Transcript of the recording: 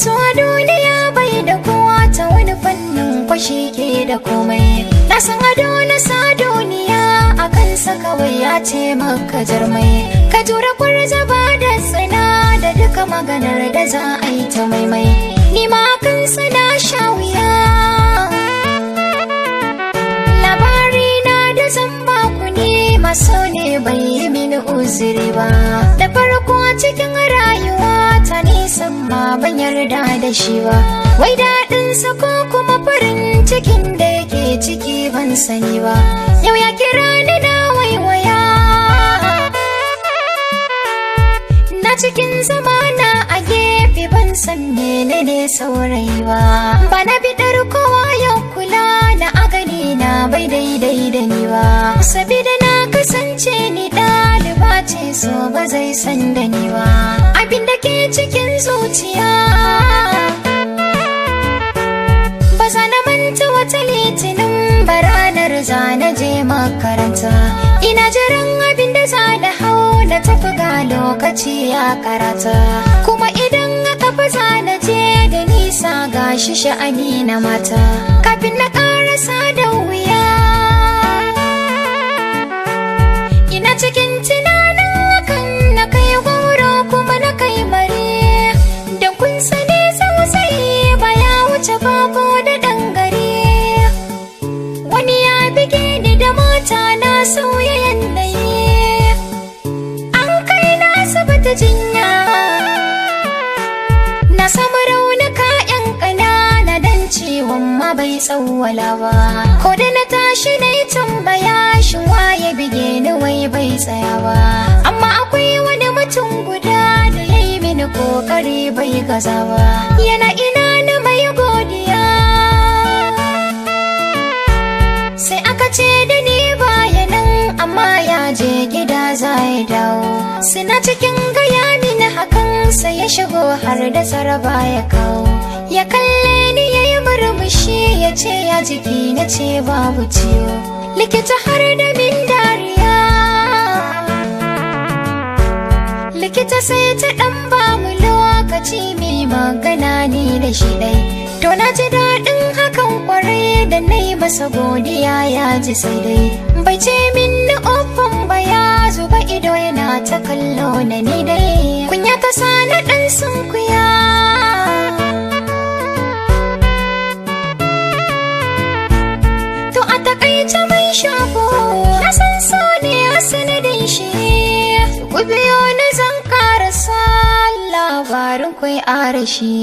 so a duniya bai da kowa ta wani fannin kwashi ke da komai. Na san ado na sa duniya a kansa kawai ya ce maka jarmai. Ka jura kwarza ba da tsana da duka maganar da za a yi ta maimai. Ni ma kansa na sha wuya. Labari na da zan baku ne maso ne bai yi mini uzuri ba. Da farko cikin rayuwa ta nisan ma ban yarda da shi ba. Wai daɗinsa ko kuma farin cikin da yake ciki ban sani ba. Yau ya kira ni na waiwaya, na cikin zamana a gefe ban san menene saurayi ba. Ba na bidar kowa yau kula na agani na bai daidai da ni ba. Sabida na kasance ni ɗaliba ce so ba zai san da ni ba. Abin da ke cikin zuciya ba za na manta wata litinin ba ranar za na je makaranta. Ina jiran abin da za na hau na tafi ga lokaci ya karata. Kuma idan aka fi za na je da nisa gashi sha'ani na mata. Kafin na karasa da wuya ina cikin tunanin hakan na kai gwauro kuma na kai mare. Don kun sani sosai ba ya wuce bako da dangare. Wani ya bige ni da mota na sauya yanayi, an kai na asibiti jinya. Na samu raunuka 'yan ƙanana dan ciwon ma bai tsawwala ba. Ko da na tashi na yi tambaya shin waye bige ni wai bai tsaya ba. Amma akwai wani mutum guda da ya yi mini kokari bai gaza ba. Yana ina na mai godiya. Sai aka ce da ni baya nan amma ya je gida za ya dawo. Suna cikin gaya mini hakan sai ya shigo har da tsaraba ya kawo. Ya kalle ni ya yi murmushi ya ce ya jiki na ce babu ciwo. Likita har da min dariya. Likita sai ta ɗan ba mu lokaci mai magana ni da shi ɗai. To na ji daɗin hakan kwarai da na yi masa godiya ya ji sai dai. Bai ce min na ofan ba ya zuba ido yana ta kallo na ni dai. Kunya ta sa na ɗan sunkuya. To a takaice mai shago na san so ne a sanadin shi. Ku biyo na zan karasa labarin kwai arashi.